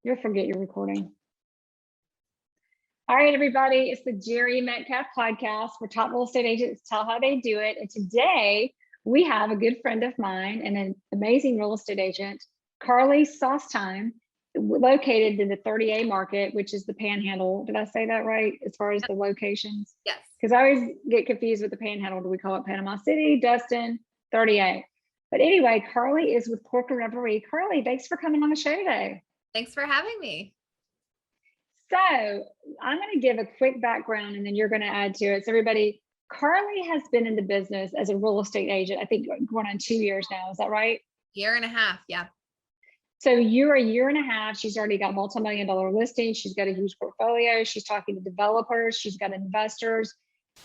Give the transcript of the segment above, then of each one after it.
You'll forget you're recording. All right, everybody. It's the Jere Metcalf Podcast where top real estate agents tell how they do it. And today we have a good friend of mine and an amazing real estate agent, Carly Sostheim, located in the 30A market, which is the Panhandle. Did I say that right as far as the locations? Yes. Because I always get confused with the Panhandle. Do we call it Panama City, Destin, 30A? But anyway, Carly is with Cork and Reverie. Carly, thanks for coming on the show today. Thanks for having me. So I'm going to give a quick background and then you're going to add to it. So everybody, Carly has been in the business as a real estate agent, I think going on 2 years now. Is that right? Year and a half. Yeah. So you're a year and a half. She's already got multi-million-dollar listings. She's got a huge portfolio. She's talking to developers. She's got investors.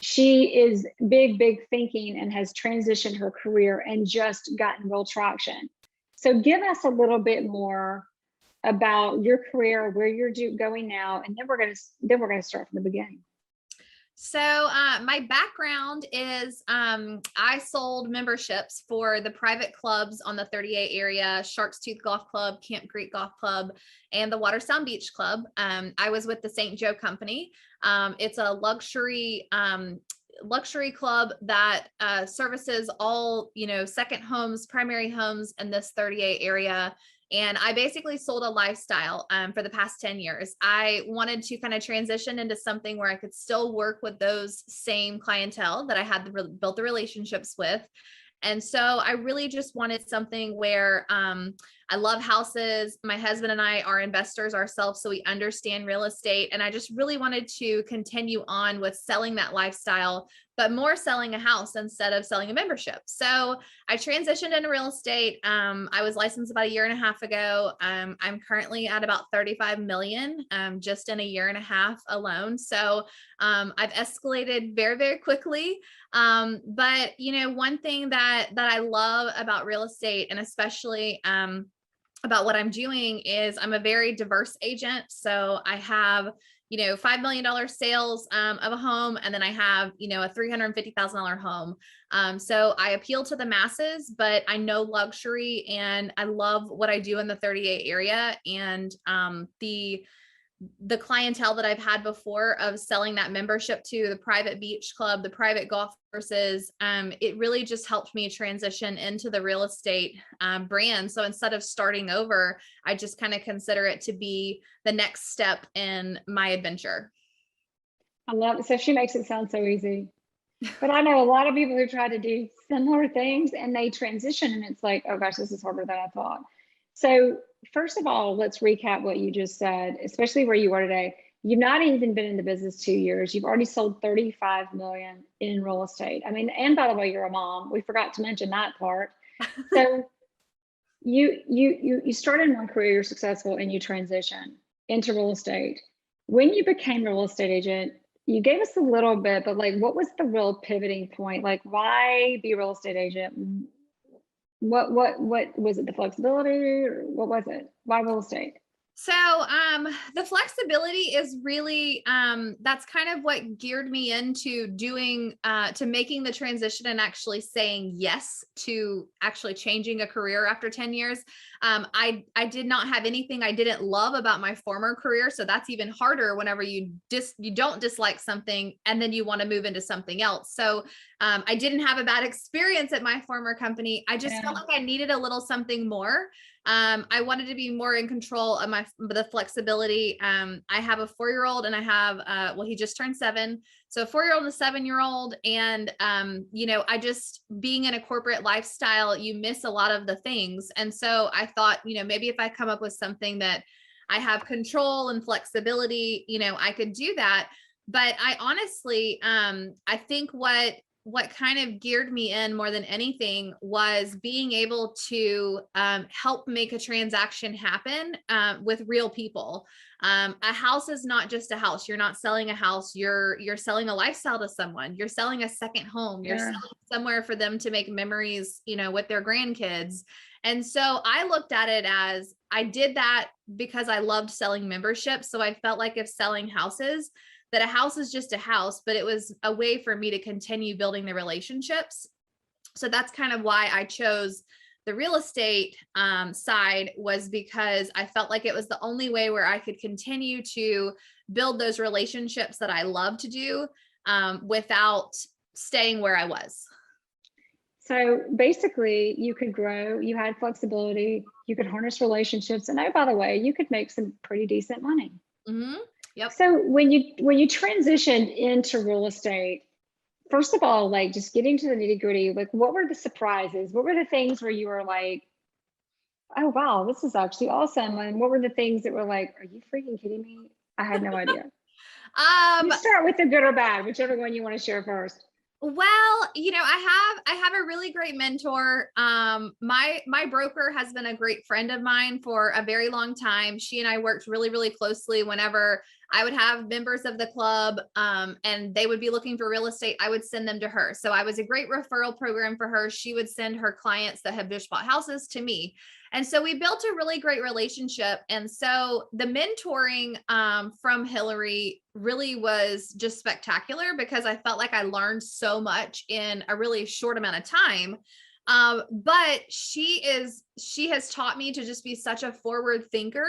She is big thinking and has transitioned her career and just gotten real traction. So give us a little bit more about your career, where you're going now, and then we're going to start from the beginning. So my background is I sold memberships for the private clubs on the 30A area, Shark's Tooth Golf Club, Camp Creek Golf Club, and the Watersound Beach Club. I was with the St. Joe Company. It's a luxury club that services all, second homes, primary homes in this 30A area. And I basically sold a lifestyle for the past 10 years. I wanted to kind of transition into something where I could still work with those same clientele that I had built the relationships with. And so I really just wanted something where I love houses. My husband and I are investors ourselves, so we understand real estate. And I just really wanted to continue on with selling that lifestyle, but more selling a house instead of selling a membership. So I transitioned into real estate. I was licensed about a year and a half ago. I'm currently at about 35 million just in a year and a half alone. So I've escalated very quickly. But one thing that I love about real estate, and especially about what I'm doing, is I'm a very diverse agent. So I have $5 million sales of a home. And then I have, a $350,000 home. So I appeal to the masses, but I know luxury and I love what I do in the 30A area. And the clientele that I've had before of selling that membership to the private beach club, the private golf courses, it really just helped me transition into the real estate brand. So instead of starting over, I just kind of consider it to be the next step in my adventure. I love it. So she makes it sound so easy. But I know a lot of people who try to do similar things and they transition and it's like, oh gosh, this is harder than I thought. So first of all, let's recap what you just said, especially where you are today. You've not even been in the business 2 years. You've already sold 35 million in real estate. I mean, and by the way, you're a mom. We forgot to mention that part. So you started in one career, you're successful, and you transition into real estate. When you became a real estate agent, you gave us a little bit, but like, what was the real pivoting point? Like, why be a real estate agent? What was it? The flexibility, or what was it? Why real estate? So the flexibility is really, that's kind of what geared me into doing, to making the transition and actually saying yes to actually changing a career after 10 years. I did not have anything I didn't love about my former career. So that's even harder whenever you don't dislike something and then you want to move into something else. So I didn't have a bad experience at my former company. I just felt like I needed a little something more. I wanted to be more in control of the flexibility. I have a 4-year-old and I have, he just turned 7. So a 4-year-old and a 7-year-old. And, I just, being in a corporate lifestyle, you miss a lot of the things. And so I thought, maybe if I come up with something that I have control and flexibility, I could do that. But I honestly, I think what kind of geared me in more than anything was being able to help make a transaction happen with real people. A house is not just a house. You're not selling a house. You're selling a lifestyle to someone. You're selling a second home. You're selling somewhere for them to make memories, with their grandkids. And so I looked at it as I did that because I loved selling memberships. So I felt like if selling houses, that a house is just a house, but it was a way for me to continue building the relationships. So that's kind of why I chose the real estate side was because I felt like it was the only way where I could continue to build those relationships that I love to do without staying where I was. So basically you could grow, you had flexibility, you could harness relationships, and oh, by the way, you could make some pretty decent money. Mm-hmm. Yep. So when you transitioned into real estate, first of all, like just getting to the nitty gritty, like what were the surprises? What were the things where you were like, oh wow, this is actually awesome? And what were the things that were like, are you freaking kidding me? I had no idea. You start with the good or bad, whichever one you want to share first. Well, you know, I have a really great mentor. My broker has been a great friend of mine for a very long time. She and I worked really, really closely. Whenever I would have members of the club, and they would be looking for real estate, I would send them to her. So I was a great referral program for her. She would send her clients that have just bought houses to me. And so we built a really great relationship. And so the mentoring from Hillary really was just spectacular because I felt like I learned so much in a really short amount of time. But she has taught me to just be such a forward thinker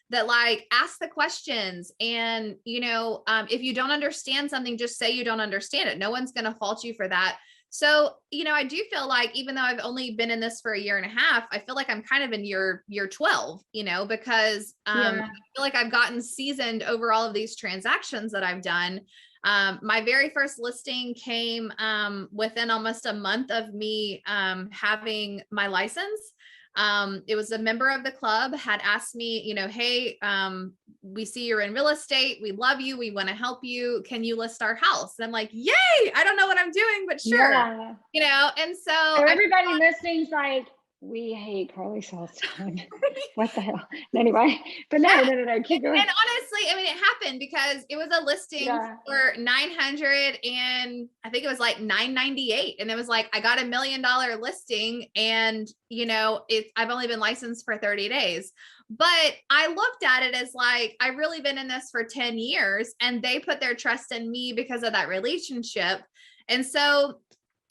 that like ask the questions. And, you know, if you don't understand something, just say you don't understand it. No one's going to fault you for that. So, you know, I do feel like even though I've only been in this for a year and a half, I feel like I'm kind of in year 12, you know, because I feel like I've gotten seasoned over all of these transactions that I've done. My very first listing came within almost a month of me having my license. It was a member of the club had asked me, you know, hey, we see you're in real estate. We love you. We want to help you. Can you list our house? And I'm like, yay, I don't know what I'm doing, but sure. You know, and so everybody listening's like, we hate Carly Sostheim. What the hell? Anyway, but no, keep going. And honestly, I mean, it happened because it was a listing for 900 and I think it was like 998. And it was like, I got $1 million listing and, you know, I've only been licensed for 30 days. But I looked at it as like, I've really been in this for 10 years and they put their trust in me because of that relationship. And so,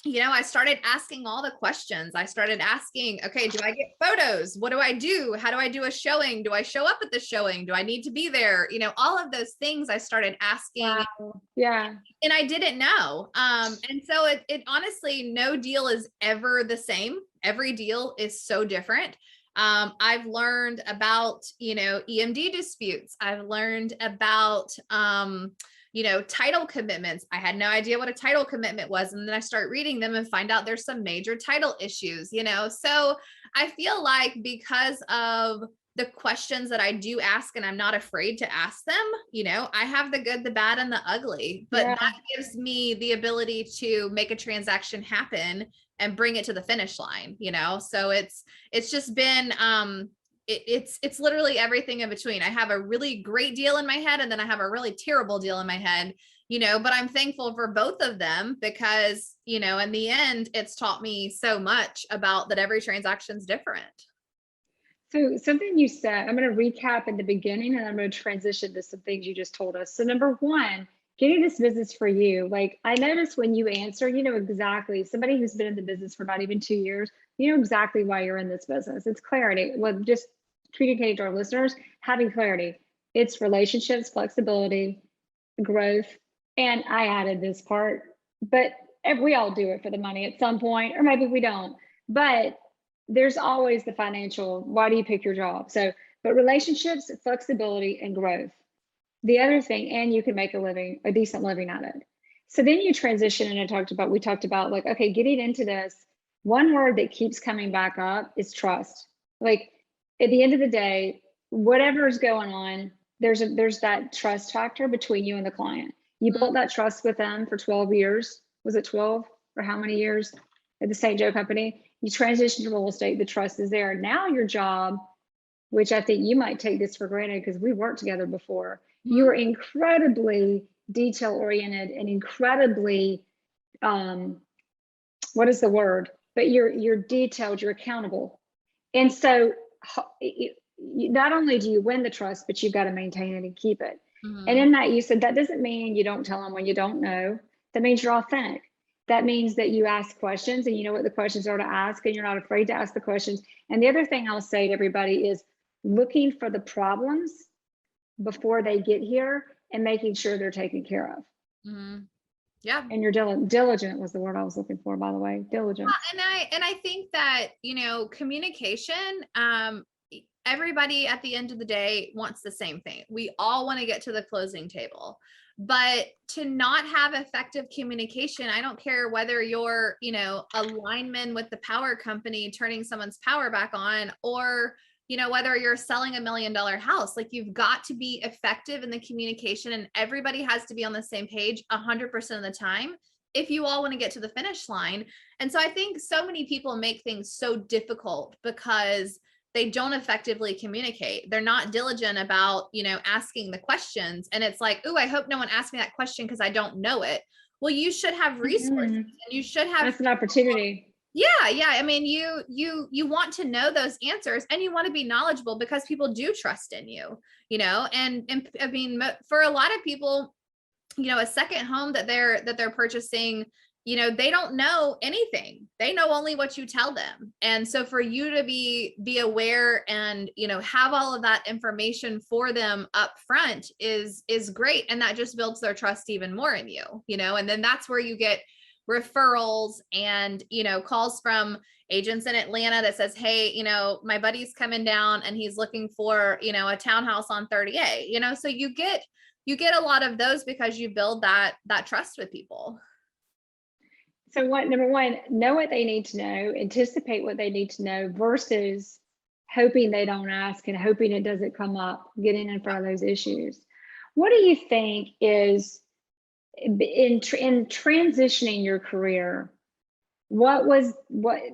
you know, I started asking all the questions. I started asking, okay, do I get photos? What do I do? How do I do a showing? Do I show up at the showing? Do I need to be there? You know, all of those things I started asking. Wow. Yeah. And I didn't know. And so it honestly, no deal is ever the same. Every deal is so different. I've learned about, you know, EMD disputes. I've learned about, you know, title commitments. I had no idea what a title commitment was. And then I start reading them and find out there's some major title issues, you know? So I feel like because of the questions that I do ask and I'm not afraid to ask them, you know, I have the good, the bad, and the ugly, but that gives me the ability to make a transaction happen and bring it to the finish line, you know? So it's just been, it's literally everything in between. I have a really great deal in my head and then I have a really terrible deal in my head, you know, but I'm thankful for both of them because, you know, in the end, it's taught me so much about that every transaction's different. So something you said, I'm going to recap in the beginning and I'm going to transition to some things you just told us. So number one, getting this business for you. Like I noticed when you answer, you know, exactly somebody who's been in the business for not even 2 years, you know exactly why you're in this business. It's clarity. Well, just communicating to our listeners, having clarity. It's relationships, flexibility, growth. And I added this part, but we all do it for the money at some point, or maybe we don't. But there's always the financial, why do you pick your job? So, but relationships, flexibility, and growth. The other thing, and you can make a decent living at it. So then you transition, and we talked about like, okay, getting into this, one word that keeps coming back up is trust. Like at the end of the day, whatever is going on, there's that trust factor between you and the client. You built that trust with them for 12 years. Was it 12 or how many years at the St. Joe company? You transition to real estate, the trust is there. Now your job, which I think you might take this for granted because we worked together before, you are incredibly detail oriented and incredibly, what is the word? But you're detailed, you're accountable. And so not only do you win the trust, but you've got to maintain it and keep it. And in that, you said that doesn't mean you don't tell them when you don't know. That means you're authentic. That means that you ask questions and you know what the questions are to ask, and you're not afraid to ask the questions. And the other thing I'll say to everybody is looking for the problems before they get here and making sure they're taken care of. Mm-hmm. Yeah. And you're diligent was the word I was looking for, by the way, diligent. And I think that, communication, everybody at the end of the day wants the same thing. We all want to get to the closing table, but to not have effective communication, I don't care whether you're, a lineman with the power company, turning someone's power back on, or, whether you're selling $1 million house, like you've got to be effective in the communication, and everybody has to be on the same page 100% of the time if you all want to get to the finish line. And so I think so many people make things so difficult because they don't effectively communicate. They're not diligent about, asking the questions. And it's like, oh, I hope no one asks me that question because I don't know it. Well, you should have resources, and you should have. That's an opportunity. Yeah. I mean, you want to know those answers, and you want to be knowledgeable because people do trust in you, and I mean, for a lot of people, a second home that they're purchasing, they don't know anything. They know only what you tell them. And so for you to be aware and, have all of that information for them up front is great. And that just builds their trust even more in you, and then that's where you get referrals and, calls from agents in Atlanta that says, hey, my buddy's coming down and he's looking for, a townhouse on 30A, so you get a lot of those because you build that trust with people. So number one, know what they need to know, anticipate what they need to know versus hoping they don't ask and hoping it doesn't come up, getting in front of those issues. What do you think is in transitioning your career? What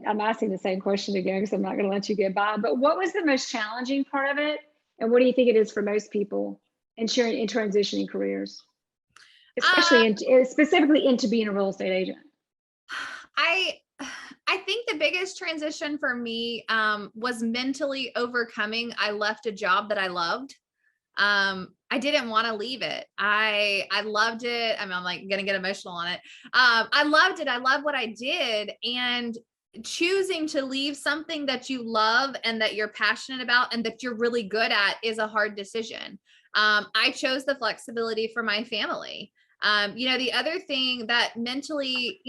I'm asking the same question again because I'm not going to let you get by, but what was the most challenging part of it? And what do you think it is for most people in transitioning careers, especially specifically into being a real estate agent? I think the biggest transition for me was mentally overcoming. I left a job that I loved. I didn't want to leave it. I loved it. I mean, I'm like going to get emotional on it. I loved it. I love what I did. And choosing to leave something that you love and that you're passionate about and that you're really good at is a hard decision. I chose the flexibility for my family. The other thing that mentally,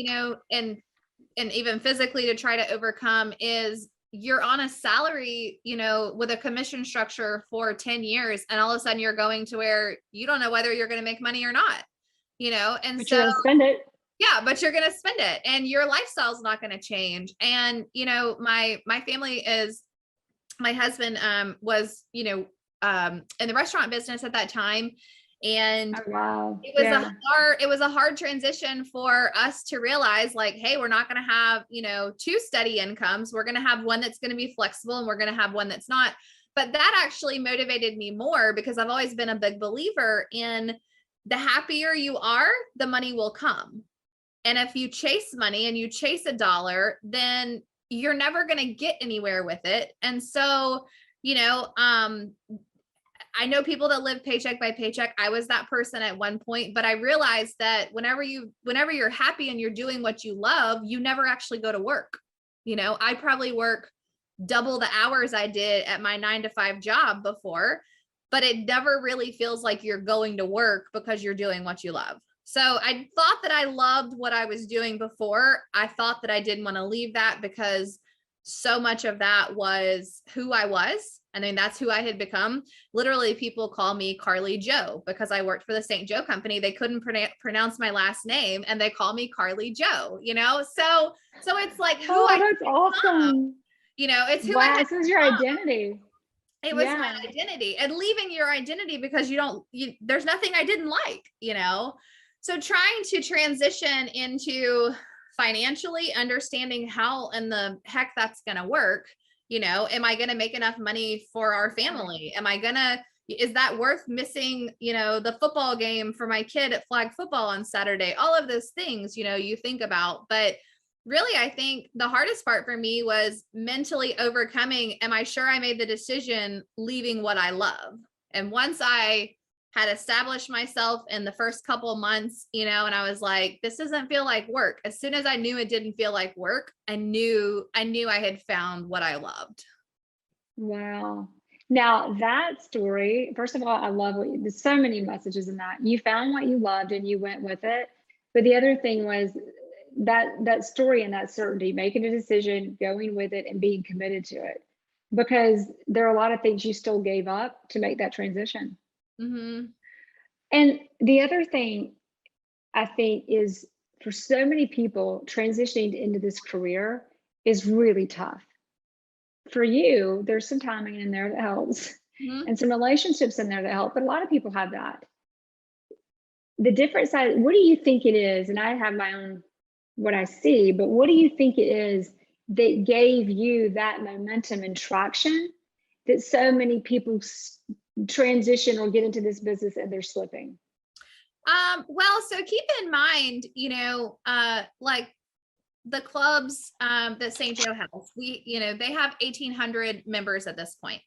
and even physically to try to overcome is you're on a salary, with a commission structure for 10 years. And all of a sudden you're going to where you don't know whether you're going to make money or not, and but so you're gonna spend it. Yeah, but you're going to spend it and your lifestyle is not going to change. And, my family is, my husband, was, in the restaurant business at that time. And oh, wow. It was a hard transition for us to realize like, hey, we're not going to have, two steady incomes. We're going to have one that's going to be flexible and we're going to have one that's not. But that actually motivated me more because I've always been a big believer in the happier you are, the money will come. And if you chase money and you chase a dollar, then you're never going to get anywhere with it. And so, I know people that live paycheck by paycheck. I was that person at one point, but I realized that whenever you're happy and you're doing what you love, you never actually go to work. I probably work double the hours I did at my 9-to-5 job before, but it never really feels like you're going to work because you're doing what you love. So I thought that I loved what I was doing before. I thought that I didn't want to leave that because so much of that was who I was. I mean, that's who I had become. Literally, people call me Carly Joe because I worked for the St. Joe company. They couldn't pronounce my last name and they call me Carly Joe, so it's like who that's awesome. It's who this is your identity. It was my identity, and leaving your identity because there's nothing I didn't like, So trying to transition into financially understanding how in the heck that's going to work. Am I going to make enough money for our family? Is that worth missing, the football game for my kid at flag football on Saturday? All of those things, you think about, but really, I think the hardest part for me was mentally overcoming. Am I sure I made the decision leaving what I love? And once I had established myself in the first couple of months, and I was like, this doesn't feel like work. As soon as I knew it didn't feel like work, I knew I had found what I loved. Wow. Now that story, first of all, I love there's so many messages in that. You found what you loved and you went with it. But the other thing was that story and that certainty, making a decision, going with it and being committed to it. Because there are a lot of things you still gave up to make that transition. Mm-hmm. And the other thing I think is for so many people, transitioning into this career is really tough. For you, there's some timing in there that helps and some relationships in there that help, but a lot of people have that. The different side, what do you think it is? And I have my own, what I see, but what do you think it is that gave you that momentum and traction that so many people transition or get into this business and they're slipping? Well, so keep in mind, like the clubs that St. Joe has, they have 1,800 members at this point.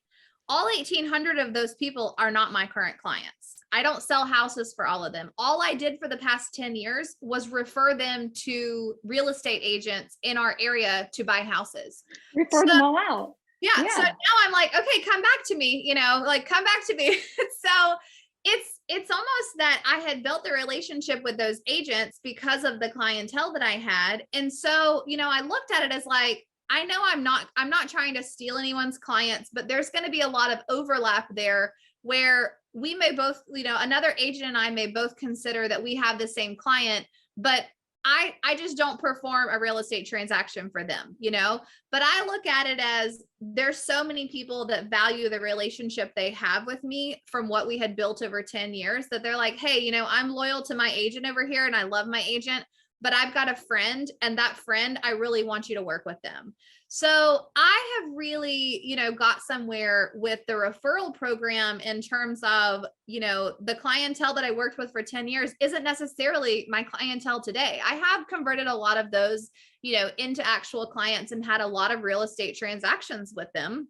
All 1,800 of those people are not my current clients. I don't sell houses for all of them. All I did for the past 10 years was refer them to real estate agents in our area to buy houses. Refer them all out. Yeah. So now I'm like, okay, come back to me, come back to me. So it's almost that I had built the relationship with those agents because of the clientele that I had. And so, I looked at it as like, I know I'm not trying to steal anyone's clients, but there's going to be a lot of overlap there where we may both, another agent and I may both consider that we have the same client, but I just don't perform a real estate transaction for them, but I look at it as there's so many people that value the relationship they have with me from what we had built over 10 years that they're like, hey, I'm loyal to my agent over here and I love my agent, but I've got a friend and that friend, I really want you to work with them. So I have really, got somewhere with the referral program in terms of, the clientele that I worked with for 10 years isn't necessarily my clientele today. I have converted a lot of those, into actual clients and had a lot of real estate transactions with them.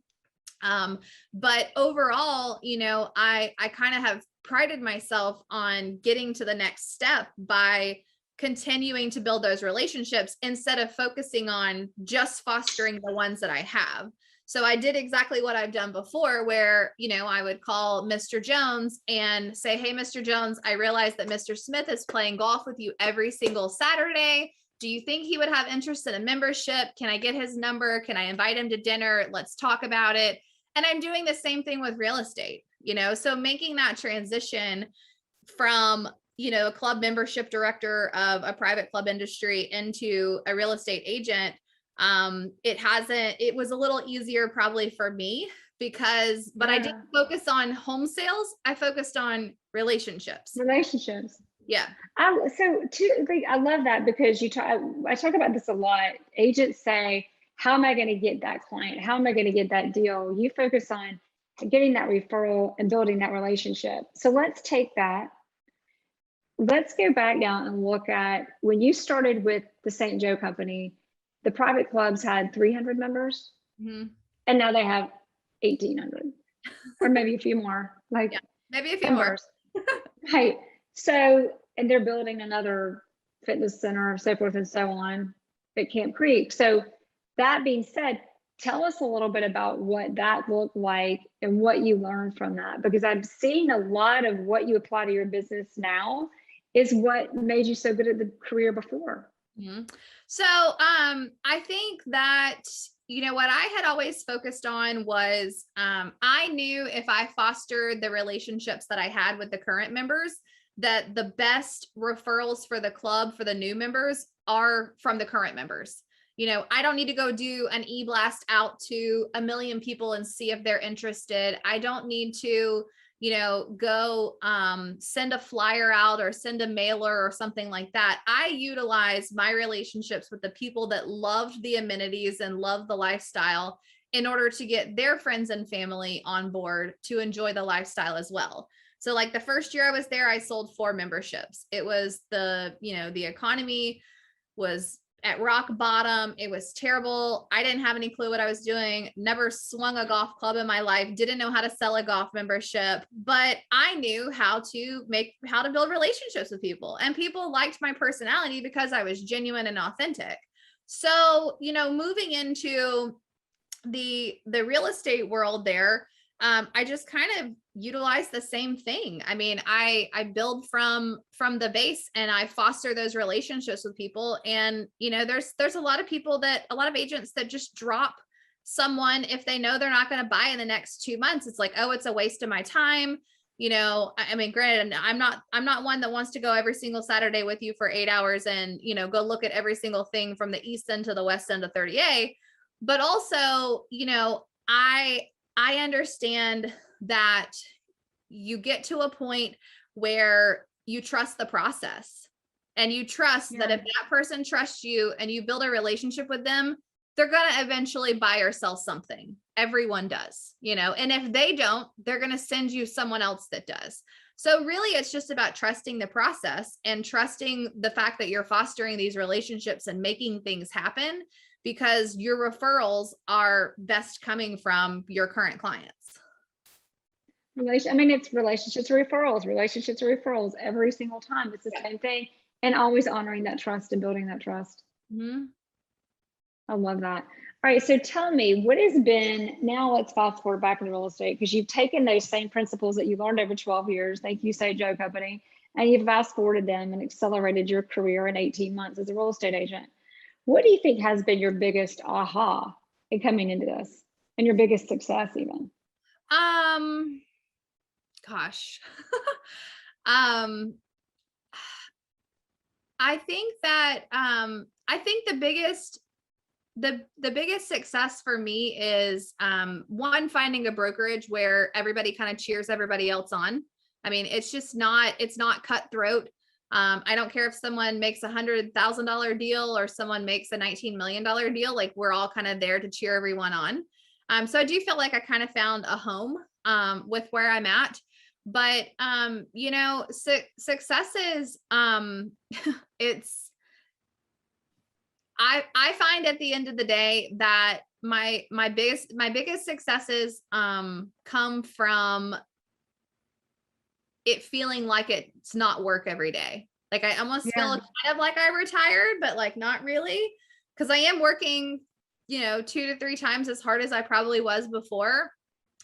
But overall, I kind of have prided myself on getting to the next step by continuing to build those relationships instead of focusing on just fostering the ones that I have. So I did exactly what I've done before where, I would call Mr. Jones and say, hey, Mr. Jones, I realize that Mr. Smith is playing golf with you every single Saturday. Do you think he would have interest in a membership? Can I get his number? Can I invite him to dinner? Let's talk about it. And I'm doing the same thing with real estate, so making that transition from a club membership director of a private club industry into a real estate agent, it was a little easier probably for me but I didn't focus on home sales. I focused on relationships. Yeah. I love that because I talk about this a lot. Agents say, how am I going to get that client? How am I going to get that deal? You focus on getting that referral and building that relationship. So let's take that. Let's go back down and look at when you started with the St. Joe company, the private clubs had 300 members and now they have 1,800 or maybe a few more, maybe a few more. Right. So, and they're building another fitness center, so forth and so on at Camp Creek. So that being said, tell us a little bit about what that looked like and what you learned from that, because I've seen a lot of what you apply to your business now is what made you so good at the career before. Mm-hmm. So I think that, what I had always focused on was I knew if I fostered the relationships that I had with the current members, that the best referrals for the club for the new members are from the current members. I don't need to go do an e-blast out to 1 million people and see if they're interested. I don't need to, go send a flyer out or send a mailer or something like that. I utilize my relationships with the people that loved the amenities and loved the lifestyle in order to get their friends and family on board to enjoy the lifestyle as well. So like the first year I was there, I sold 4 memberships. It was the economy was at rock bottom. It was terrible. I didn't have any clue what I was doing. Never swung a golf club in my life. Didn't know how to sell a golf membership, but I knew how to build relationships with people, and people liked my personality because I was genuine and authentic. So, moving into the real estate world there, I just kind of utilize the same thing. I mean, I build from the base, and I foster those relationships with people. And, there's a lot of agents that just drop someone if they know they're not going to buy in the next 2 months. It's like, oh, it's a waste of my time. I mean, granted, I'm not one that wants to go every single Saturday with you for 8 hours and, go look at every single thing from the east end to the west end of 30A. But also, I understand that you get to a point where you trust the process, and you trust that if that person trusts you and you build a relationship with them, they're going to eventually buy or sell something. Everyone does, and if they don't, they're going to send you someone else that does. So really, it's just about trusting the process and trusting the fact that you're fostering these relationships and making things happen, because your referrals are best coming from your current clients. I mean, it's relationships or referrals every single time. It's the same thing, and always honoring that trust and building that trust. Mm-hmm. I love that. All right. So tell me, what has been, now let's fast forward back into real estate, because you've taken those same principles that you learned over 12 years. Thank you, Say Joe Company. And you've fast forwarded them and accelerated your career in 18 months as a real estate agent. What do you think has been your biggest aha in coming into this, and your biggest success even? Gosh. I think that, I think the biggest success for me is, one, finding a brokerage where everybody kind of cheers everybody else on. I mean, it's not cutthroat. I don't care if someone makes $100,000 deal or someone makes a $19 million deal, like we're all kind of there to cheer everyone on. So I do feel like I kind of found a home, with where I'm at. But, success is, I find at the end of the day that my biggest successes, come from it feeling like it's not work every day. Like I almost feel kind of like I retired, but like not really, because I am working, 2 to 3 times as hard as I probably was before.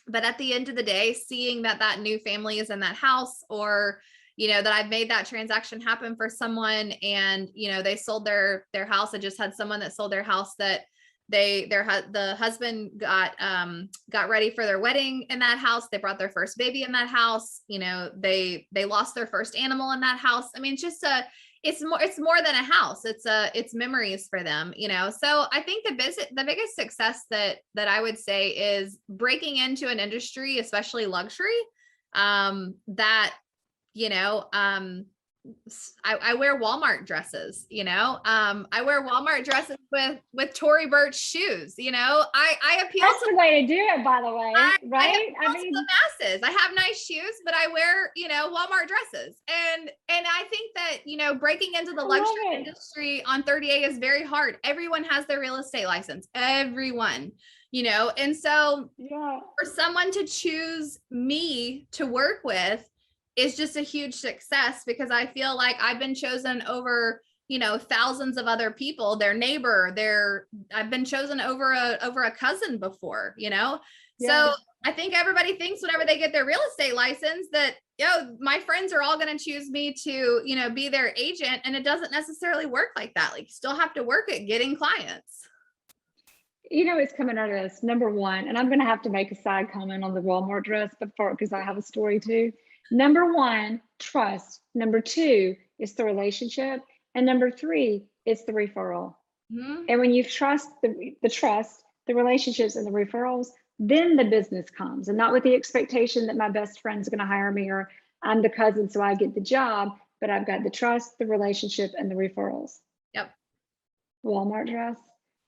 But at the end of the day, seeing that new family is in that house, or, that I've made that transaction happen for someone, and, they sold their house. I just had someone that sold their house that the husband got ready for their wedding in that house. They brought their first baby in that house. They lost their first animal in that house. I mean, it's more than a house. It's memories for them, So I think the biggest success that I would say is breaking into an industry, especially luxury, that, I wear Walmart dresses, I wear Walmart dresses with Tory Burch shoes, I appeal That's the way to do it, by the way, right? I mean, the masses. I have nice shoes, but I wear, Walmart dresses. And I think that, breaking into the luxury industry on 30A is very hard. Everyone has their real estate license, everyone, and so for someone to choose me to work with is just a huge success, because I feel like I've been chosen over, thousands of other people, their neighbor, I've been chosen over a cousin before, So I think everybody thinks whenever they get their real estate license that, my friends are all going to choose me to, be their agent. And it doesn't necessarily work like that. Like you still have to work at getting clients. It's coming out of this. Number one, and I'm going to have to make a side comment on the Walmart dress, because I have a story too. Number one, trust. Number two is the relationship. And number three, it's the referral. Mm-hmm. And when you trust the trust, the relationships and the referrals, then the business comes, and not with the expectation that my best friend's going to hire me, or I'm the cousin, so I get the job, but I've got the trust, the relationship, and the referrals. Yep. Walmart dress.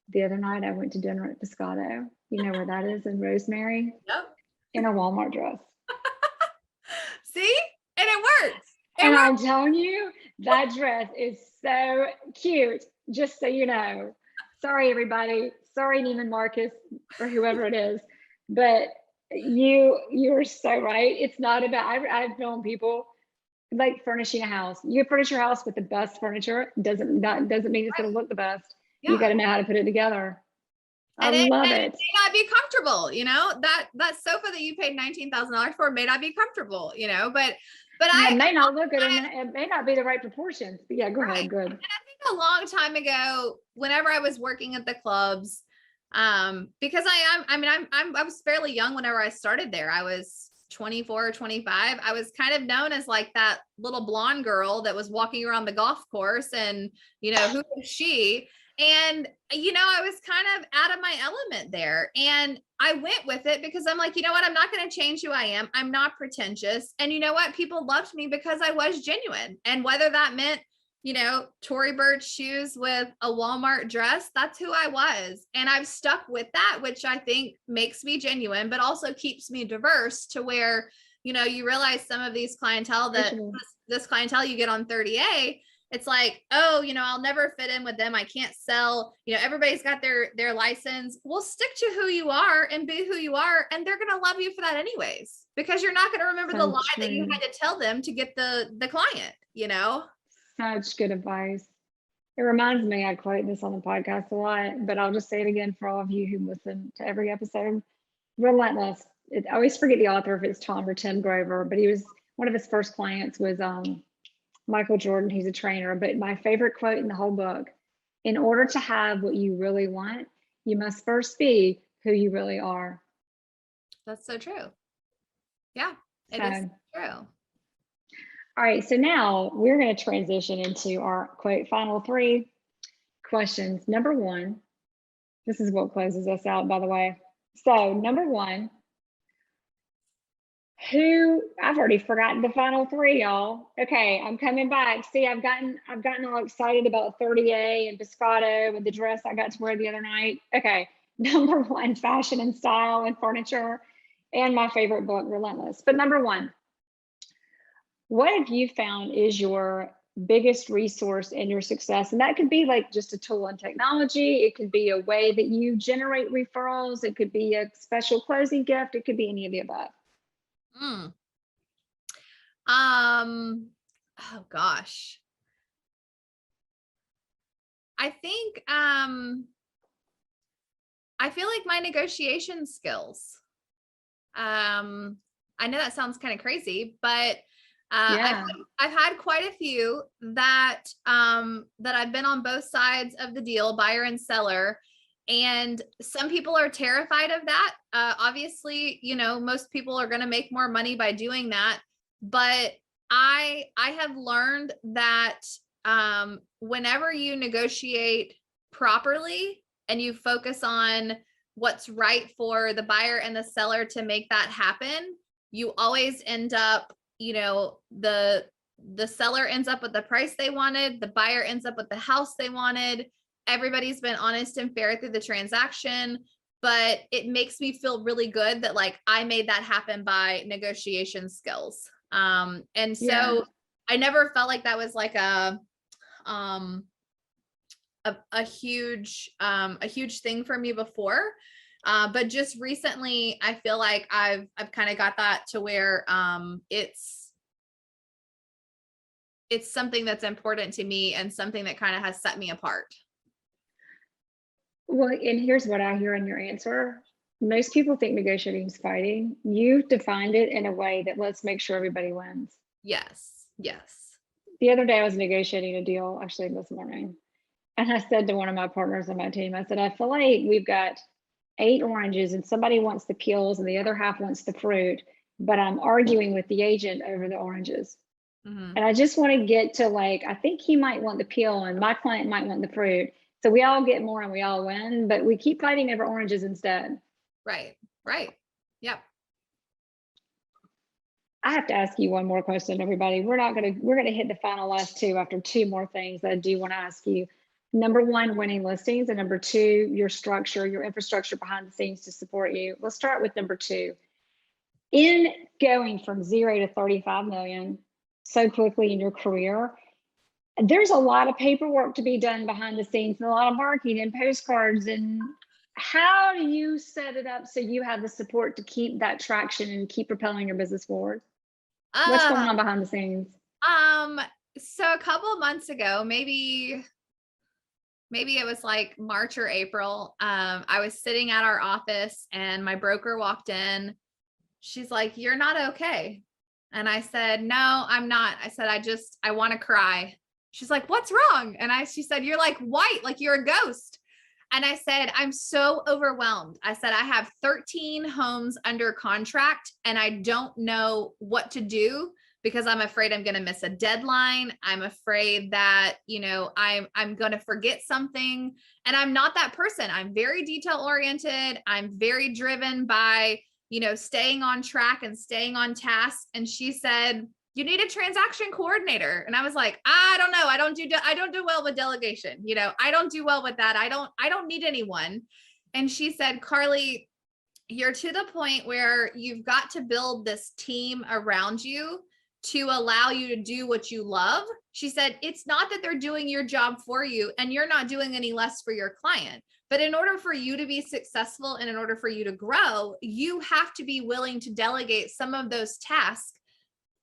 The other night I went to dinner at Piscato. You know where that is, in Rosemary? Yep. In a Walmart dress. See? And it works. I'm telling you, that dress is so cute. Just so you know. Sorry, everybody. Sorry, Neiman Marcus or whoever it is. But you're so right. It's not about, I've known people like furnishing a house. You furnish your house with the best furniture. Doesn't mean it's going to look the best. You got to know how to put it together. I love it. It may not be comfortable, that sofa that you paid $19,000 for may not be comfortable, but it may not look good, and it may not be the right proportions. But yeah, go ahead. Good. And I think a long time ago, whenever I was working at the clubs, because I was fairly young whenever I started there. I was 24 or 25. I was kind of known as like that little blonde girl that was walking around the golf course, and who was she? And, I was kind of out of my element there, and I went with it because I'm like, you know what? I'm not going to change who I am. I'm not pretentious. And you know what? People loved me because I was genuine. And whether that meant, Tory Burch shoes with a Walmart dress, that's who I was. And I've stuck with that, which I think makes me genuine, but also keeps me diverse to where, you realize some of these clientele that this clientele you get on 30A, it's like, oh, I'll never fit in with them. I can't sell, everybody's got their license. Well, stick to who you are and be who you are. And they're going to love you for that anyways, because you're not going to remember the lie that you had to tell them to get the client, Such good advice. It reminds me, I quote this on the podcast a lot, but I'll just say it again for all of you who listen to every episode. Relentless. I always forget the author, if it's Tom or Tim Grover, but one of his first clients was Michael Jordan. He's a trainer, but my favorite quote in the whole book: in order to have what you really want, you must first be who you really are. That's so true. Yeah, it is true. All right, so now we're going to transition into our quote final 3 questions. Number 1, this is what closes us out, by the way. So number 1, I've already forgotten the final 3, y'all. Okay, I'm coming back. See, I've gotten all excited about 30A and Biscotto and the dress I got to wear the other night. Okay, number 1, fashion and style and furniture, and my favorite book, Relentless. But number 1, what have you found is your biggest resource in your success? And that could be like just a tool in technology. It could be a way that you generate referrals. It could be a special closing gift. It could be any of the above. Oh gosh. I think, I feel like my negotiation skills. I know that sounds kind of crazy, but I've had quite a few that I've been on both sides of the deal, buyer and seller. And some people are terrified of that. Obviously, most people are going to make more money by doing that. But I have learned that whenever you negotiate properly and you focus on what's right for the buyer and the seller to make that happen, you always end up, the seller ends up with the price they wanted, the buyer ends up with the house they wanted. Everybody's been honest and fair through the transaction, but it makes me feel really good that like I made that happen by negotiation skills. And so I never felt like that was like a huge thing for me before. But just recently I feel like I've kind of got that to where, it's something that's important to me and something that kind of has set me apart. Well, and here's what I hear in your answer. Most people think negotiating is fighting. You defined it in a way that let's make sure everybody wins. Yes. The other day I was negotiating a deal, actually this morning, and I said to one of my partners on my team, I said, I feel like we've got 8 oranges and somebody wants the peels and the other half wants the fruit, but I'm arguing with the agent over the oranges. Mm-hmm. And I just want to get to like, I think he might want the peel and my client might want the fruit. So we all get more and we all win, but we keep fighting over oranges instead. Right. Yep. I have to ask you one more question, everybody. We're going to hit the final last 2 after 2 more things that I do want to ask you. Number 1, winning listings, and number 2, your structure, your infrastructure behind the scenes to support you. Let's start with number 2. In going from 0 to 35 million so quickly in your career, there's a lot of paperwork to be done behind the scenes and a lot of marketing and postcards. And how do you set it up so you have the support to keep that traction and keep propelling your business forward? What's going on behind the scenes? So a couple of months ago, maybe it was like March or April, I was sitting at our office and my broker walked in. She's like, "You're not okay." And I said, "No, I'm not." I said, I want to cry." She's like, "What's wrong?" And she said, "You're like white, like you're a ghost." And I said, "I'm so overwhelmed." I said, "I have 13 homes under contract and I don't know what to do because I'm afraid I'm going to miss a deadline. I'm afraid that, I'm going to forget something." And I'm not that person. I'm very detail oriented. I'm very driven by, staying on track and staying on task. And she said, "You need a transaction coordinator." And I was like, "I don't know. I don't do well with delegation. I don't do well with that. I don't need anyone." And she said, "Carly, you're to the point where you've got to build this team around you to allow you to do what you love." She said, "It's not that they're doing your job for you and you're not doing any less for your client. But in order for you to be successful and in order for you to grow, you have to be willing to delegate some of those tasks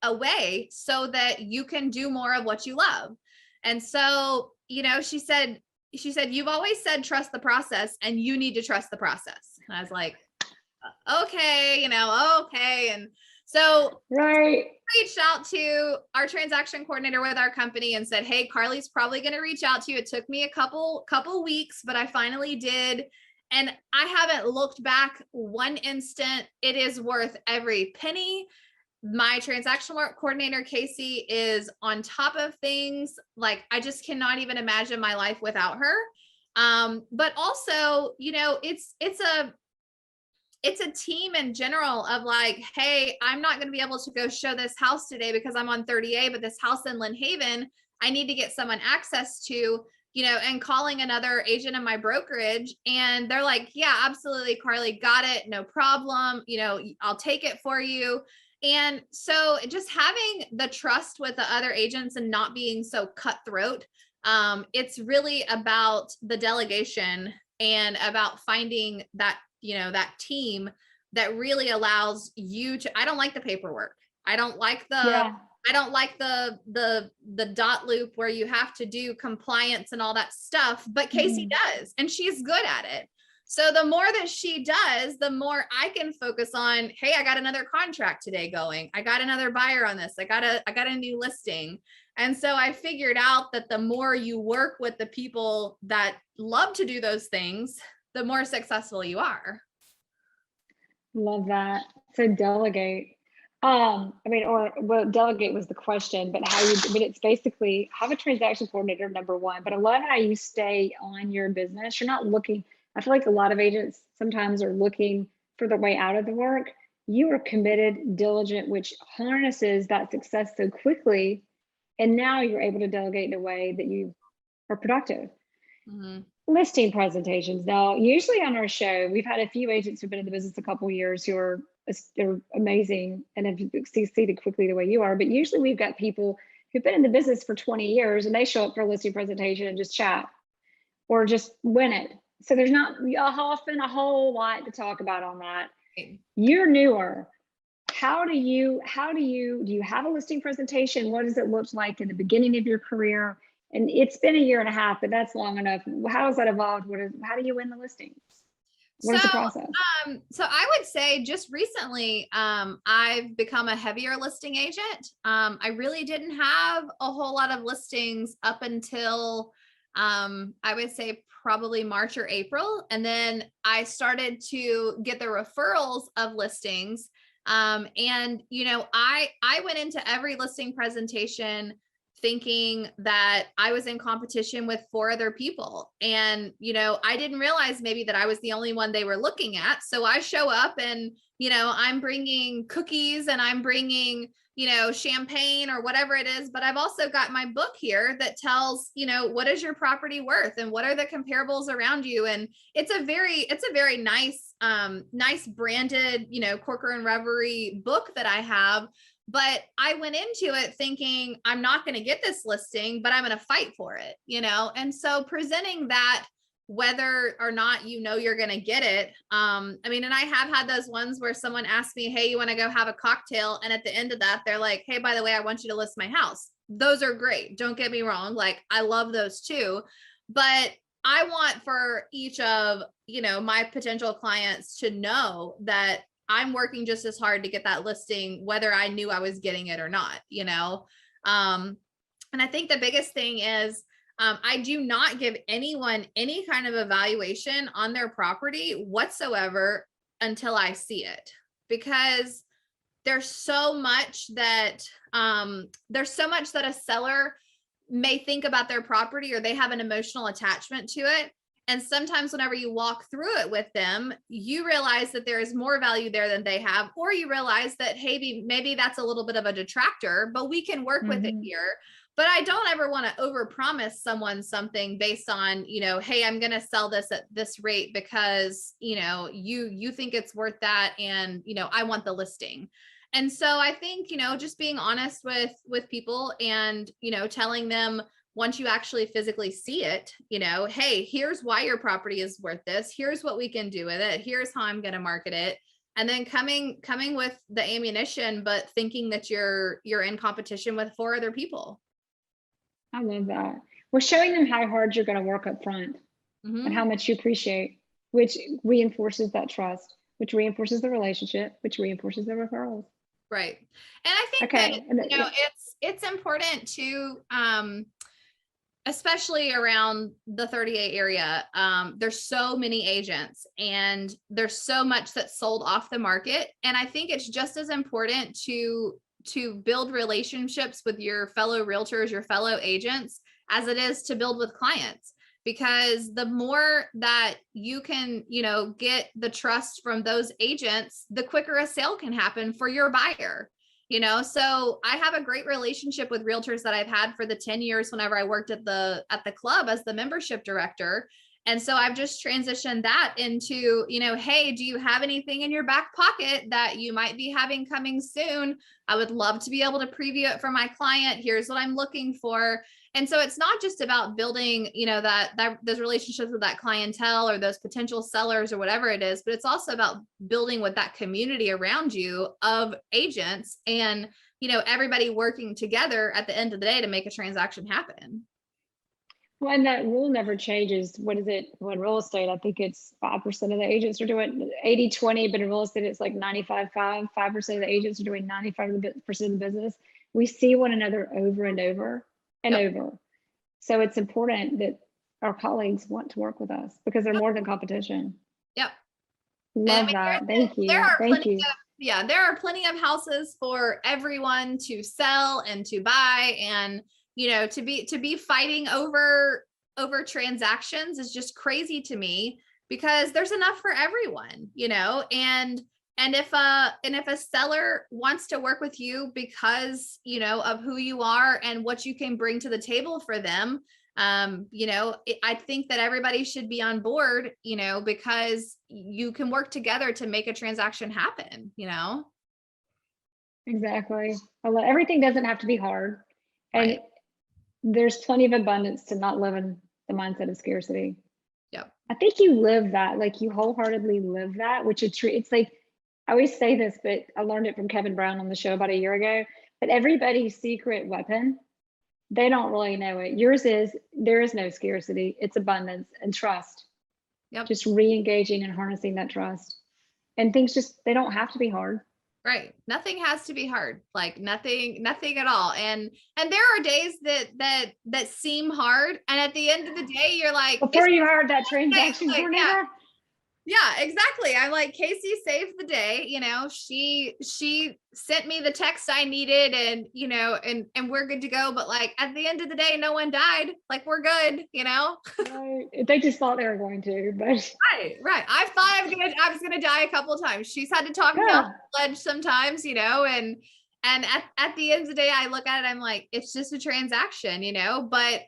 away so that you can do more of what you love." And so, she said, "You've always said, trust the process, and you need to trust the process." And I was like, okay, okay. And so Right. reached out to our transaction coordinator with our company and said, "Hey, Carly's probably going to reach out to you." It took me a couple weeks, but I finally did. And I haven't looked back one instant. It is worth every penny. My transaction coordinator, Casey, is on top of things. Like, I just cannot even imagine my life without her. But also, it's a team in general of like, hey, I'm not going to be able to go show this house today because I'm on 30A, but this house in Lynn Haven, I need to get someone access to, and calling another agent in my brokerage. And they're like, "Yeah, absolutely, Carly, got it. No problem. I'll take it for you." And so just having the trust with the other agents and not being so cutthroat, it's really about the delegation and about finding that, that team that really allows you to. I don't like the paperwork. I don't like the dot loop where you have to do compliance and all that stuff, but Casey does, and she's good at it. So the more that she does, the more I can focus on, hey, I got another contract today going. I got another buyer on this. I got a new listing. And so I figured out that the more you work with the people that love to do those things, the more successful you are. Love that. So delegate. Delegate was the question, but it's basically have a transaction coordinator, number one, but I love how you stay on your business. You're not looking. I feel like a lot of agents sometimes are looking for the way out of the work. You are committed, diligent, which harnesses that success so quickly. And now you're able to delegate in a way that you are productive. Mm-hmm. Listing presentations. Now, usually on our show, we've had a few agents who've been in the business a couple of years who are they're amazing and have succeeded quickly the way you are. But usually we've got people who've been in the business for 20 years and they show up for a listing presentation and just chat or just win it. So there's not often a whole lot to talk about on that. You're newer. Do you have a listing presentation? What does it look like in the beginning of your career? And it's been a year and a half, but that's long enough. How has that evolved? How do you win the listings? What is the process? So I would say just recently, I've become a heavier listing agent. I really didn't have a whole lot of listings up until, I would say probably March or April. And then I started to get the referrals of listings. I went into every listing presentation thinking that I was in competition with 4 other people. And, I didn't realize maybe that I was the only one they were looking at. So I show up and, I'm bringing cookies and I'm bringing, champagne or whatever it is. But I've also got my book here that tells, what is your property worth and what are the comparables around you? And it's a very nice, nice branded, Corker and Reverie book that I have. But I went into it thinking I'm not going to get this listing, but I'm going to fight for it, And so presenting that, whether or not you're going to get it. And I have had those ones where someone asked me, hey, you want to go have a cocktail? And at the end of that, they're like, hey, by the way, I want you to list my house. Those are great. Don't get me wrong. Like, I love those too. But I want for each of, my potential clients to know that I'm working just as hard to get that listing, whether I knew I was getting it or not, And I think the biggest thing is I do not give anyone any kind of evaluation on their property whatsoever until I see it, because there's so much that a seller may think about their property, or they have an emotional attachment to it. And sometimes whenever you walk through it with them, you realize that there is more value there than they have, or you realize that, hey, maybe that's a little bit of a detractor, but we can work with it here. But I don't ever want to overpromise someone something based on, hey, I'm going to sell this at this rate because, you think it's worth that. And, I want the listing. And so I think, just being honest with people and, telling them, once you actually physically see it, hey, here's why your property is worth this. Here's what we can do with it. Here's how I'm going to market it. And then coming with the ammunition, but thinking that you're in competition with 4 other people. I love that. We're showing them how hard you're going to work up front and how much you appreciate, which reinforces that trust, which reinforces the relationship, which reinforces the referrals. Right. And I think that, it's important to, especially around the 38 area, there's so many agents and there's so much that's sold off the market. And I think it's just as important to build relationships with your fellow realtors, your fellow agents, as it is to build with clients, because the more that you can, get the trust from those agents, the quicker a sale can happen for your buyer. So I have a great relationship with realtors that I've had for the 10 years whenever I worked at the club as the membership director. And so I've just transitioned that into, hey, do you have anything in your back pocket that you might be having coming soon? I would love to be able to preview it for my client. Here's what I'm looking for. And so it's not just about building, those relationships with that clientele or those potential sellers or whatever it is, but it's also about building with that community around you of agents and, everybody working together at the end of the day to make a transaction happen. Well, and that rule never changes. What is it? Well, in real estate, I think it's 5% of the agents are doing 80-20, but in real estate, it's like 95-5. 5% of the agents are doing 95% of the business. We see one another over and over and over. So it's important that our colleagues want to work with us because they're more than competition. Yep. Love that. Thank you. Thank you. There are plenty of houses for everyone to sell and to buy, and to be fighting over transactions is just crazy to me, because there's enough for everyone, and if a seller wants to work with you because, of who you are and what you can bring to the table for them, I think that everybody should be on board, because you can work together to make a transaction happen, Exactly. Everything doesn't have to be hard. And right. There's plenty of abundance to not live in the mindset of scarcity. Yep. I think you live that, like you wholeheartedly live that, which is true. It's like, I always say this, but I learned it from Kevin Brown on the show about a year ago, but everybody's secret weapon, they don't really know it. Yours is, there is no scarcity. It's abundance and trust. Yep. Just re-engaging and harnessing that trust. And things they don't have to be hard. Right. Nothing has to be hard, like nothing at all. And there are days that seem hard. And at the end of the day, you're like, before you heard that transaction coordinator. Yeah, exactly. I'm like, Casey saved the day. She sent me the text I needed, and, and we're good to go. But like, at the end of the day, no one died. Like, we're good, Right. They just thought they were going to, but right. I thought I was gonna die a couple of times. She's had to talk me off the ledge sometimes, and at the end of the day, I look at it, I'm like, it's just a transaction, but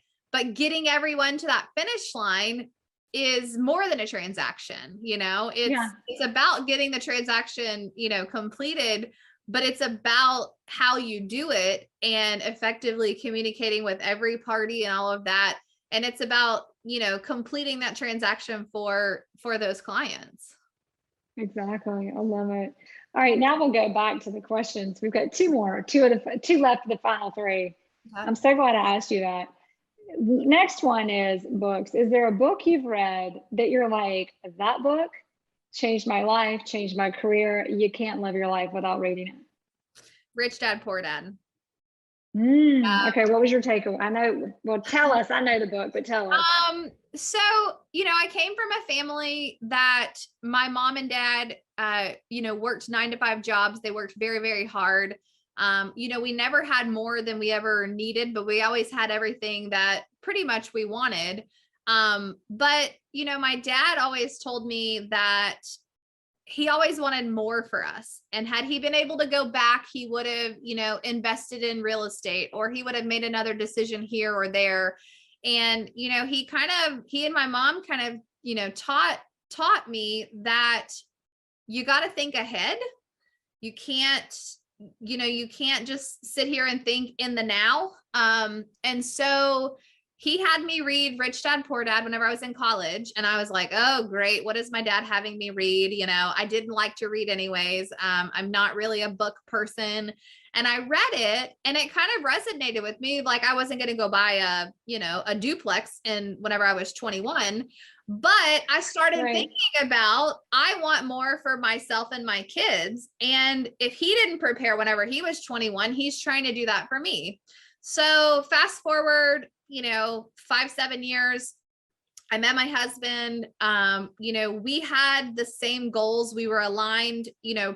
getting everyone to that finish line is more than a transaction, it's about getting the transaction, completed, but it's about how you do it and effectively communicating with every party and all of that. And it's about, completing that transaction for those clients. Exactly. I love it. All right, now we'll go back to the questions. We've got two left of the final three. Okay. I'm so glad I asked you that. Next one is books. Is there a book you've read that you're like, that book changed my life, changed my career? You can't live your life without reading it. Rich Dad, Poor Dad. Okay, what was your takeaway? I know, well, tell us. I know the book, but tell us. So, I came from a family that my mom and dad, worked 9-to-5 jobs. They worked very, very hard. We never had more than we ever needed, but we always had everything that pretty much we wanted. But, my dad always told me that he always wanted more for us. And had he been able to go back, he would have, invested in real estate, or he would have made another decision here or there. And, he and my mom kind of, taught me that you got to think ahead. You can't just sit here and think in the now. And so he had me read Rich Dad, Poor Dad whenever I was in college. And I was like, oh, great. What is my dad having me read? I didn't like to read anyways. I'm not really a book person. And I read it and it kind of resonated with me. Like I wasn't going to go buy a duplex whenever I was 21, but I started thinking about, I want more for myself and my kids. And if he didn't prepare whenever he was 21, he's trying to do that for me. So fast forward, 5-7 years, I met my husband. We had the same goals. We were aligned,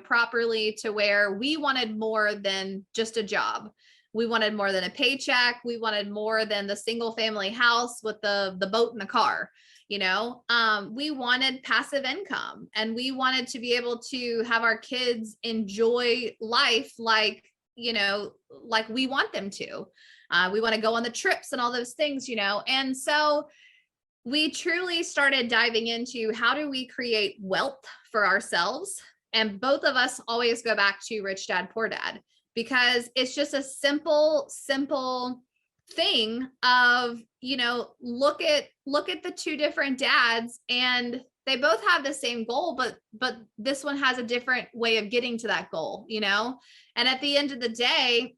properly to where we wanted more than just a job. We wanted more than a paycheck. We wanted more than the single family house with the boat and the car. We wanted passive income, and we wanted to be able to have our kids enjoy life like we want them to. We want to go on the trips and all those things, and so we truly started diving into how do we create wealth for ourselves. And both of us always go back to Rich Dad, Poor Dad, because it's just a simple thing of, look at the two different dads, and they both have the same goal, but this one has a different way of getting to that goal, and at the end of the day,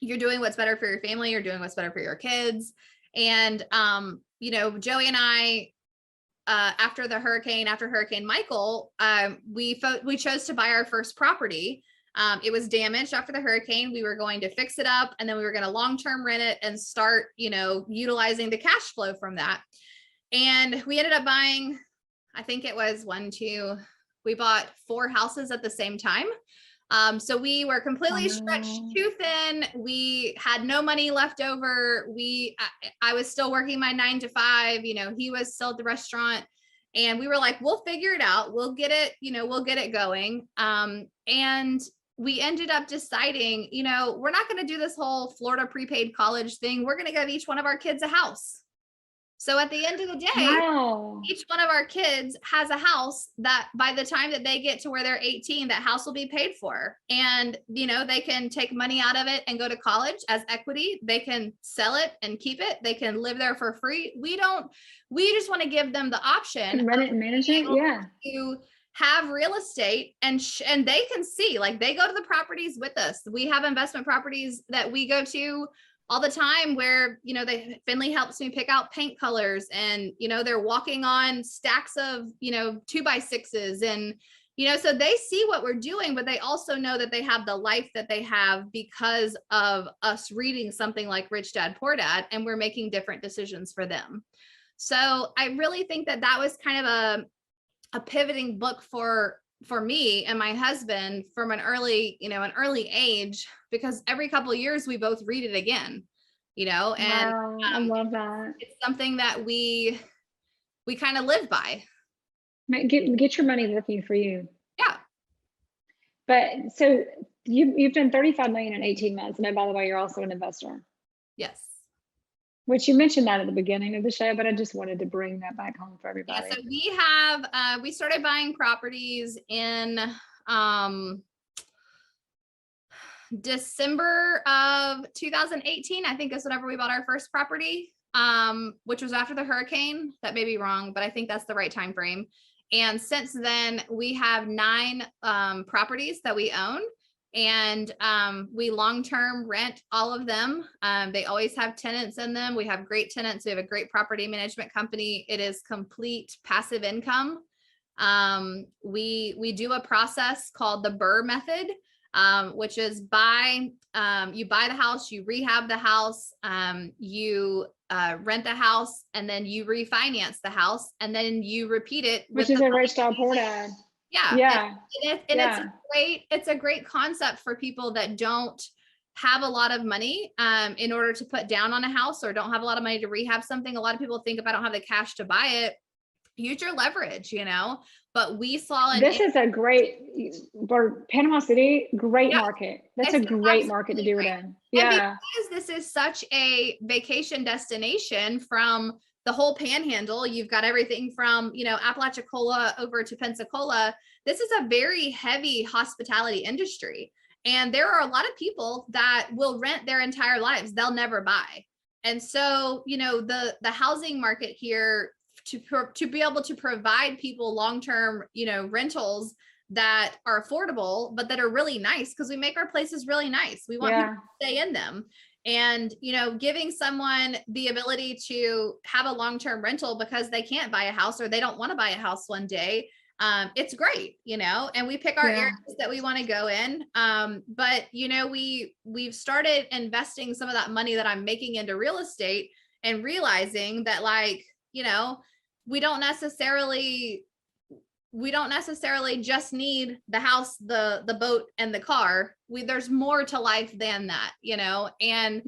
you're doing what's better for your family. You're doing what's better for your kids. And, Joey and I, after Hurricane Michael, we chose to buy our first property. It was damaged after the hurricane. We were going to fix it up, and then we were going to long-term rent it and start, utilizing the cash flow from that. And we ended up buying, I think it was we bought 4 houses at the same time. So we were completely stretched too thin. We had no money left over. I was still working my 9-to-5, he was still at the restaurant, and we were like, we'll figure it out. We'll get it going. And we ended up deciding, we're not going to do this whole Florida prepaid college thing. We're going to give each one of our kids a house. So at the end of the day, each one of our kids has a house that by the time that they get to where they're 18, that house will be paid for. And, they can take money out of it and go to college as equity. They can sell it and keep it. They can live there for free. We just want to give them the option. Run it and manage it. Yeah. To have real estate and they can see, like, they go to the properties with us. We have investment properties that we go to all the time where, Finley helps me pick out paint colors, and, they're walking on stacks of, 2x6s, and, so they see what we're doing, but they also know that they have the life that they have because of us reading something like Rich Dad, Poor Dad, and we're making different decisions for them. So I really think that was kind of a pivoting book for me and my husband from an early age, because every couple of years we both read it again, and I love that. It's something that we kind of live by. Get your money working for you. Yeah. But so you've done 35 million in 18 months. And by the way, you're also an investor. Yes. Which you mentioned that at the beginning of the show, but I just wanted to bring that back home for everybody. Yeah, so we started buying properties in December of 2018, I think is whenever we bought our first property, which was after the hurricane. That may be wrong, but I think that's the right time frame. And since then, we have 9 properties that we own, and we long-term rent all of them. They always have tenants in them. We have great tenants. We have a great property management company. It is complete passive income. We do a process called the BRRRR method, which is you buy the house, you rehab the house, you rent the house, and then you refinance the house, and then you repeat it. Which is a Rich Dad Poor Dad. Yeah. Yeah. It's a great concept for people that don't have a lot of money in order to put down on a house, or don't have a lot of money to rehab something. A lot of people think, if I don't have the cash to buy it, use your leverage, but we saw this is a great, for Panama City, great market. That's a great market to do it in. Yeah. And because this is such a vacation destination from the whole panhandle, you've got everything from, Apalachicola over to Pensacola. This is a very heavy hospitality industry. And there are a lot of people that will rent their entire lives. They'll never buy. And so, the housing market here, to be able to provide people long-term, rentals that are affordable, but that are really nice, because we make our places really nice. We want people to stay in them. And, giving someone the ability to have a long-term rental because they can't buy a house, or they don't want to buy a house one day. It's great, and we pick our areas that we want to go in. But, we've started investing some of that money that I'm making into real estate, and realizing that, we don't necessarily just need the house, the boat, and the car. There's more to life than that, and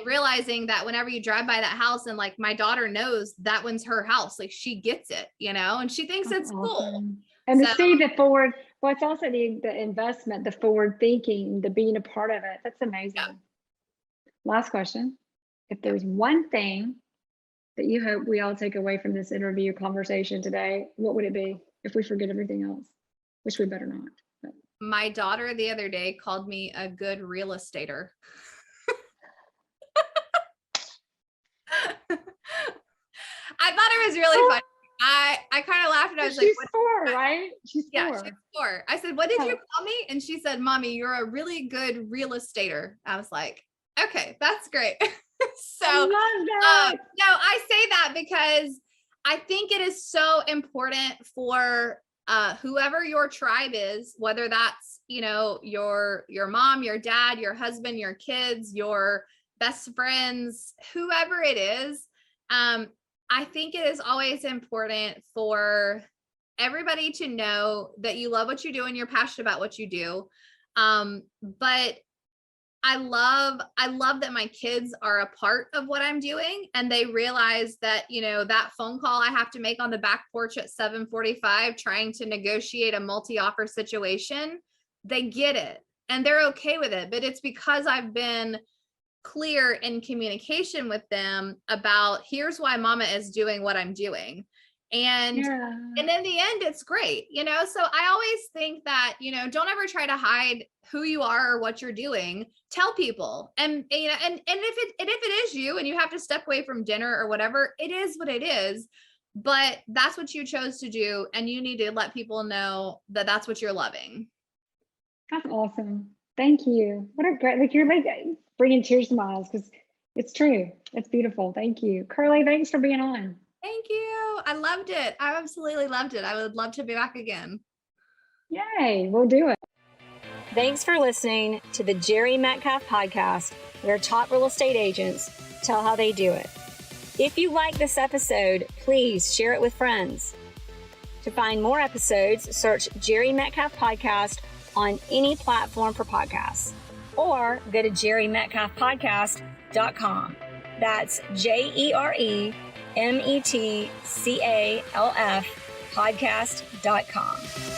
realizing that whenever you drive by that house, and my daughter knows that one's her house, she gets it, and she thinks it's cool. And to see the forward, it's also the investment, the forward thinking, the being a part of it. That's amazing. Yeah. Last question. If there's one thing that you hope we all take away from this interview conversation today, what would it be, if we forget everything else? Which we better not. But. My daughter the other day called me a good real estater. I thought it was really funny. I kind of laughed, and I was like, she's 4, right? She's 4. Yeah, she's 4. I said, what did you call me? And she said, Mommy, you're a really good real estater. I was like, okay, that's great. So I love that. No, I say that because I think it is so important for whoever your tribe is, whether that's, your mom, your dad, your husband, your kids, your best friends, whoever it is. I think it is always important for everybody to know that you love what you do and you're passionate about what you do. But I love that my kids are a part of what I'm doing, and they realize that, that phone call I have to make on the back porch at 7:45, trying to negotiate a multi-offer situation, they get it and they're okay with it. But it's because I've been clear in communication with them about, here's why Mama is doing what I'm doing. And in the end, it's great, so I always think that, don't ever try to hide who you are or what you're doing. Tell people. And, and if it is you and you have to step away from dinner or whatever, it is what it is, but that's what you chose to do. And you need to let people know that that's what you're loving. That's awesome. Thank you. What a great, you're bringing tears to my eyes, because it's true. It's beautiful. Thank you. Carly, thanks for being on. Thank you. I loved it. I absolutely loved it. I would love to be back again. Yay, we'll do it. Thanks for listening to the Jere Metcalf Podcast, where top real estate agents tell how they do it. If you like this episode, please share it with friends. To find more episodes, search Jere Metcalf Podcast on any platform for podcasts, or go to JereMetcalfPodcast.com. That's JereMetcalf podcast.com.